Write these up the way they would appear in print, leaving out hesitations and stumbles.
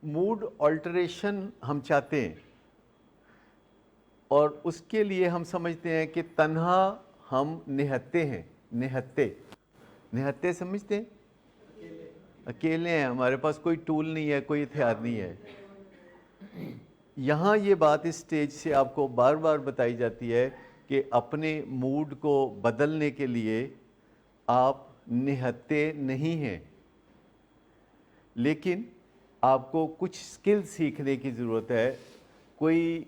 Mood alteration ہم چاہتے ہیں اور اس کے لیے ہم سمجھتے ہیں کہ تنہا ہم نہتے ہیں. نہتے سمجھتے ہیں؟ اکیلے ہیں, ہمارے پاس کوئی ٹول نہیں ہے, کوئی ہتھیار نہیں ہے. یہاں یہ بات اس سٹیج سے آپ کو بار بار بتائی جاتی ہے کہ اپنے موڈ کو بدلنے کے لیے آپ نہتے نہیں ہیں, لیکن آپ کو کچھ سکل سیکھنے کی ضرورت ہے. کوئی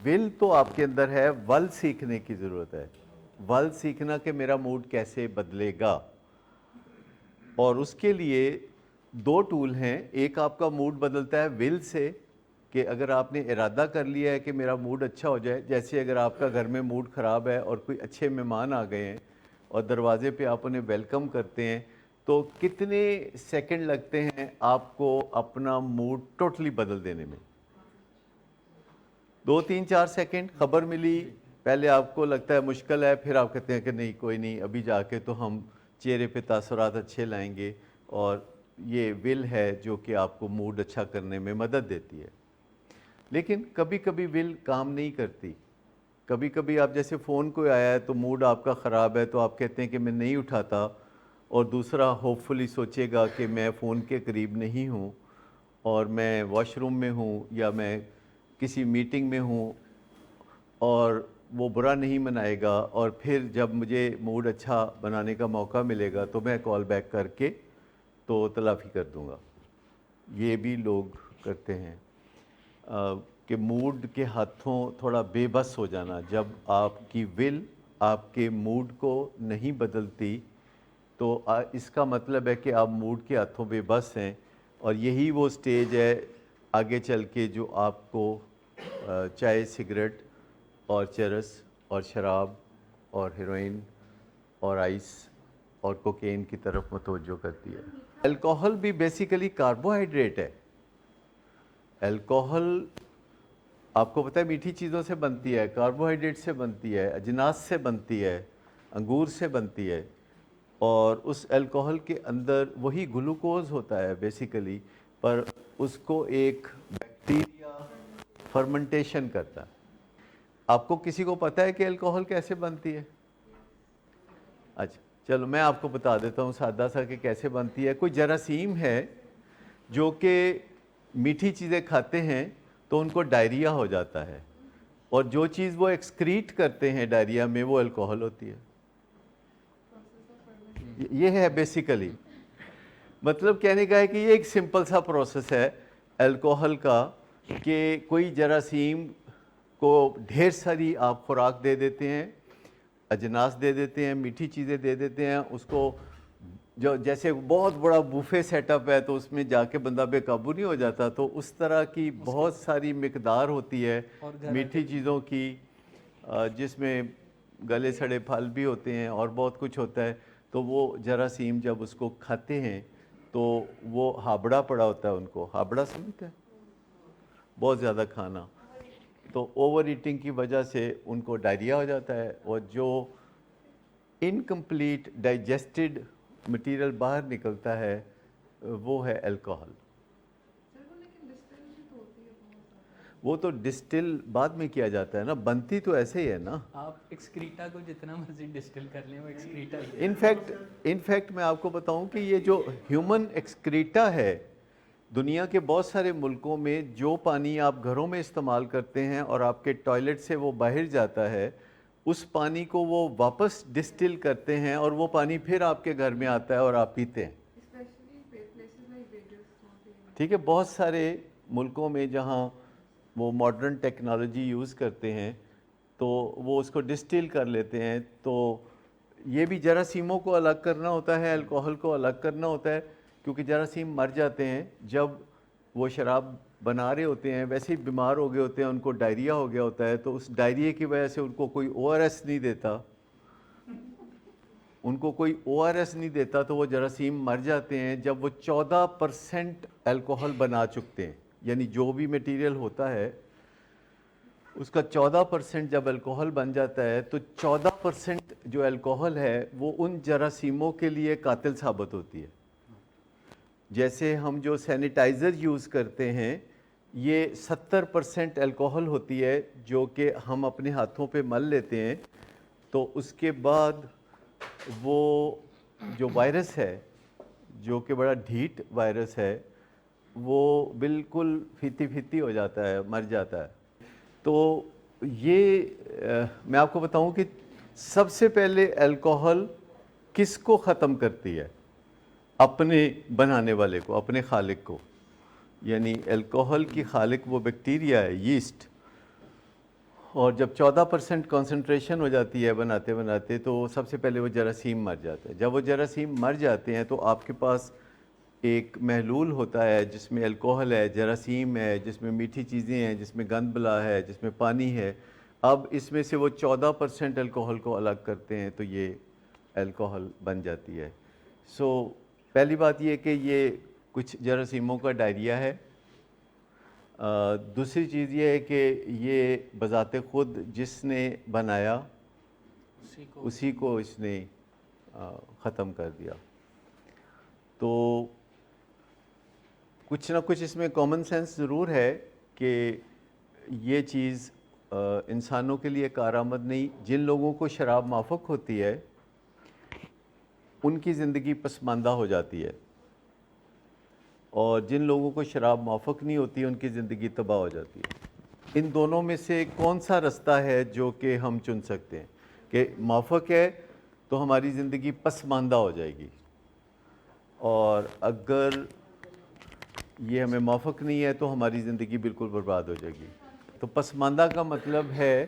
ول تو آپ کے اندر ہے, ول سیکھنے کی ضرورت ہے. ول سیکھنا کہ میرا موڈ کیسے بدلے گا, اور اس کے لیے دو ٹول ہیں. ایک آپ کا موڈ بدلتا ہے ول سے, کہ اگر آپ نے ارادہ کر لیا ہے کہ میرا موڈ اچھا ہو جائے, جیسے اگر آپ کا گھر میں موڈ خراب ہے اور کوئی اچھے مہمان آ گئے ہیں اور دروازے پہ آپ انہیں ویلکم کرتے ہیں, تو کتنے سیکنڈ لگتے ہیں آپ کو اپنا موڈ ٹوٹلی بدل دینے میں؟ 2 3 4 سیکنڈ. خبر ملی, پہلے آپ کو لگتا ہے مشکل ہے, پھر آپ کہتے ہیں کہ نہیں کوئی نہیں, ابھی جا کے تو ہم چہرے پہ تاثرات اچھے لائیں گے. اور یہ ول ہے جو کہ آپ کو موڈ اچھا کرنے میں مدد دیتی ہے. لیکن کبھی کبھی ول کام نہیں کرتی. کبھی کبھی آپ جیسے فون کوئی آیا ہے تو موڈ آپ کا خراب ہے, تو آپ کہتے ہیں کہ میں نہیں اٹھاتا, اور دوسرا ہوپ فلی سوچے گا کہ میں فون کے قریب نہیں ہوں اور میں واش روم میں ہوں یا میں کسی میٹنگ میں ہوں, اور وہ برا نہیں منائے گا, اور پھر جب مجھے موڈ اچھا بنانے کا موقع ملے گا تو میں کال بیک کر کے تو تلافی کر دوں گا. یہ بھی لوگ کرتے ہیں کہ موڈ کے ہاتھوں تھوڑا بے بس ہو جانا. جب آپ کی ول آپ کے موڈ کو نہیں بدلتی تو اس کا مطلب ہے کہ آپ موڈ کے ہاتھوں بے بس ہیں, اور یہی وہ سٹیج ہے آگے چل کے جو آپ کو چائے, سگریٹ اور چرس اور شراب اور ہیروئن اور آئس اور کوکین کی طرف متوجہ کرتی ہے. الکوہل بھی بیسیکلی کاربوہائیڈریٹ ہے. الکوہل آپ کو پتہ ہے میٹھی چیزوں سے بنتی ہے, کاربوہائیڈریٹ سے بنتی ہے, اجناس سے بنتی ہے, انگور سے بنتی ہے, اور اس الکوہل کے اندر وہی گلوکوز ہوتا ہے بیسیکلی, پر اس کو ایک بیکٹیریا فرمنٹیشن کرتا ہے. آپ کو کسی کو پتہ ہے کہ الکوہل کیسے بنتی ہے؟ اچھا چلو میں آپ کو بتا دیتا ہوں سادہ سا کہ کیسے بنتی ہے. کوئی جراثیم ہے جو کہ میٹھی چیزیں کھاتے ہیں تو ان کو ڈائریا ہو جاتا ہے, اور جو چیز وہ ایکسکریٹ کرتے ہیں ڈائریا میں وہ الکوہل ہوتی ہے. یہ ہے بیسیکلی, مطلب کہنے کا ہے کہ یہ ایک سمپل سا پروسیس ہے الکوہل کا, کہ کوئی جراثیم کو ڈھیر ساری آپ خوراک دے دیتے ہیں, اجناس دے دیتے ہیں, میٹھی چیزیں دے دیتے ہیں, اس کو جو جیسے بہت بڑا بوفے سیٹ اپ ہے تو اس میں جا کے بندہ بے قابو نہیں ہو جاتا, تو اس طرح کی بہت ساری مقدار ہوتی ہے میٹھی چیزوں کی, جس میں گلے سڑے پھل بھی ہوتے ہیں اور بہت کچھ ہوتا ہے. تو وہ جراثیم جب اس کو کھاتے ہیں تو وہ ہابڑا پڑا ہوتا ہے, ان کو ہابڑا سمجھتے ہیں, بہت زیادہ کھانا, تو اوور ایٹنگ کی وجہ سے ان کو ڈائریا ہو جاتا ہے, اور جو انکمپلیٹ ڈائجسٹڈ مٹیریل باہر نکلتا ہے وہ ہے الکوہل. وہ تو ڈسٹل بعد میں کیا جاتا ہے نا, بنتی تو ایسے ہی ہے نا. آپ ایکسکریٹا کو جتنا مرضی ڈسٹل کر لیں وہ ایکسکریٹا ہی ہے. انفیکٹ میں آپ کو بتاؤں کہ یہ جو ہیومن ایکسکریٹا ہے, دنیا کے بہت سارے ملکوں میں جو پانی آپ گھروں میں استعمال کرتے ہیں اور آپ کے ٹوائلٹ سے وہ باہر جاتا ہے, اس پانی کو وہ واپس ڈسٹل کرتے ہیں اور وہ پانی پھر آپ کے گھر میں آتا ہے اور آپ پیتے ہیں. ٹھیک ہے, بہت سارے ملکوں میں جہاں وہ ماڈرن ٹیکنالوجی یوز کرتے ہیں تو وہ اس کو ڈسٹل کر لیتے ہیں. تو یہ بھی جراثیموں کو الگ کرنا ہوتا ہے, الکوہل کو الگ کرنا ہوتا ہے, کیونکہ جراثیم مر جاتے ہیں جب وہ شراب بنا رہے ہوتے ہیں, ویسے ہی بیمار ہو گئے ہوتے ہیں, ان کو ڈائریا ہو گیا ہوتا ہے, تو اس ڈائریے کی وجہ سے ان کو کوئی او آر ایس نہیں دیتا, تو وہ جراثیم مر جاتے ہیں جب وہ 14% الکوہل بنا چکتے ہیں. یعنی جو بھی میٹیریل ہوتا ہے اس کا 14% جب الکوہل بن جاتا ہے تو 14% جو الکوہل ہے وہ ان جراثیموں کے لیے قاتل ثابت ہوتی ہے. جیسے ہم جو سینیٹائزر یوز کرتے ہیں یہ 70% الکوہل ہوتی ہے جو کہ ہم اپنے ہاتھوں پہ مل لیتے ہیں، تو اس کے بعد وہ جو وائرس ہے جو کہ بڑا ڈھیٹ وائرس ہے وہ بالکل پھیتی پھیتی ہو جاتا ہے، مر جاتا ہے۔ تو یہ میں آپ کو بتاؤں کہ سب سے پہلے الکوہل کس کو ختم کرتی ہے؟ اپنے بنانے والے کو، اپنے خالق کو۔ یعنی الکوہل کی خالق وہ بیکٹیریا ہے، یسٹ، اور جب 14% کنسنٹریشن ہو جاتی ہے بناتے بناتے تو سب سے پہلے وہ جراثیم مر جاتے ہیں۔ جب وہ جراثیم مر جاتے ہیں تو آپ کے پاس ایک محلول ہوتا ہے جس میں الکوہل ہے، جراثیم ہے، جس میں میٹھی چیزیں ہیں، جس میں گند بلا ہے، جس میں پانی ہے۔ اب اس میں سے وہ 14% الکوہل کو الگ کرتے ہیں تو یہ الکوہل بن جاتی ہے۔ سو پہلی بات یہ کہ یہ کچھ جراثیموں کا ڈائریا ہے۔ دوسری چیز یہ ہے کہ یہ بذات خود جس نے بنایا اسی کو اس نے ختم کر دیا۔ تو کچھ نہ کچھ اس میں کامن سینس ضرور ہے کہ یہ چیز انسانوں کے لیے کارآمد نہیں۔ جن لوگوں کو شراب مافک ہوتی ہے ان کی زندگی پسماندہ ہو جاتی ہے، اور جن لوگوں کو شراب موافق نہیں ہوتی ان کی زندگی تباہ ہو جاتی ہے۔ ان دونوں میں سے کون سا رستہ ہے جو کہ ہم چن سکتے ہیں کہ موافق ہے تو ہماری زندگی پسماندہ ہو جائے گی، اور اگر یہ ہمیں موافق نہیں ہے تو ہماری زندگی بالکل برباد ہو جائے گی۔ تو پسماندہ کا مطلب ہے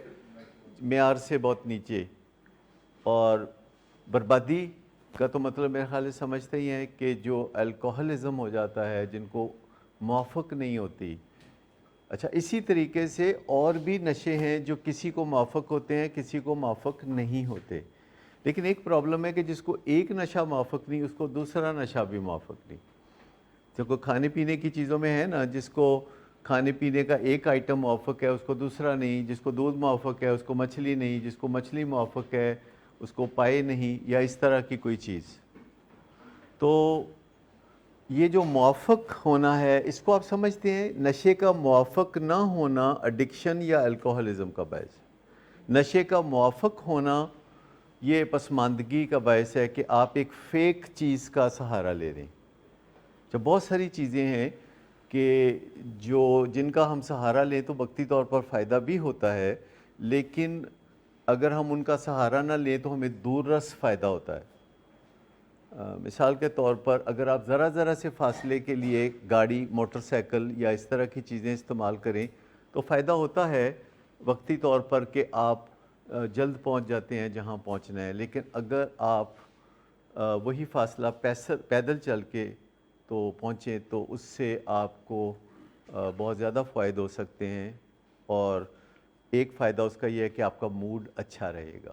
معیار سے بہت نیچے، اور بربادی کا تو مطلب میرے خیال سے سمجھتے ہی ہیں کہ جو الکوہلزم ہو جاتا ہے، جن کو موافق نہیں ہوتی۔ اچھا، اسی طریقے سے اور بھی نشے ہیں جو کسی کو موافق ہوتے ہیں، کسی کو موافق نہیں ہوتے، لیکن ایک پرابلم ہے کہ جس کو ایک نشہ موافق نہیں اس کو دوسرا نشہ بھی موافق نہیں۔ جو کوئی کھانے پینے کی چیزوں میں ہے نا، جس کو کھانے پینے کا ایک آئٹم موافق ہے اس کو دوسرا نہیں، جس کو دودھ موافق ہے اس کو مچھلی نہیں، جس کو مچھلی موافق ہے اس کو پائے نہیں، یا اس طرح کی کوئی چیز۔ تو یہ جو موافق ہونا ہے اس کو آپ سمجھتے ہیں نشے کا موافق نہ ہونا ایڈکشن یا الکوہلزم کا باعث ہے۔ نشے کا موافق ہونا یہ پسماندگی کا باعث ہے کہ آپ ایک فیک چیز کا سہارا لے رہے ہیں۔ جب بہت ساری چیزیں ہیں کہ جن کا ہم سہارا لیں تو وقتی طور پر فائدہ بھی ہوتا ہے، لیکن اگر ہم ان کا سہارا نہ لیں تو ہمیں دور رس فائدہ ہوتا ہے۔ مثال کے طور پر اگر آپ ذرا سے فاصلے کے لیے گاڑی، موٹر سائیکل یا اس طرح کی چیزیں استعمال کریں تو فائدہ ہوتا ہے وقتی طور پر کہ آپ جلد پہنچ جاتے ہیں جہاں پہنچنا ہے، لیکن اگر آپ وہی فاصلہ پیدل چل کے تو پہنچیں تو اس سے آپ کو بہت زیادہ فائدے ہو سکتے ہیں، اور ایک فائدہ اس کا یہ ہے کہ آپ کا موڈ اچھا رہے گا۔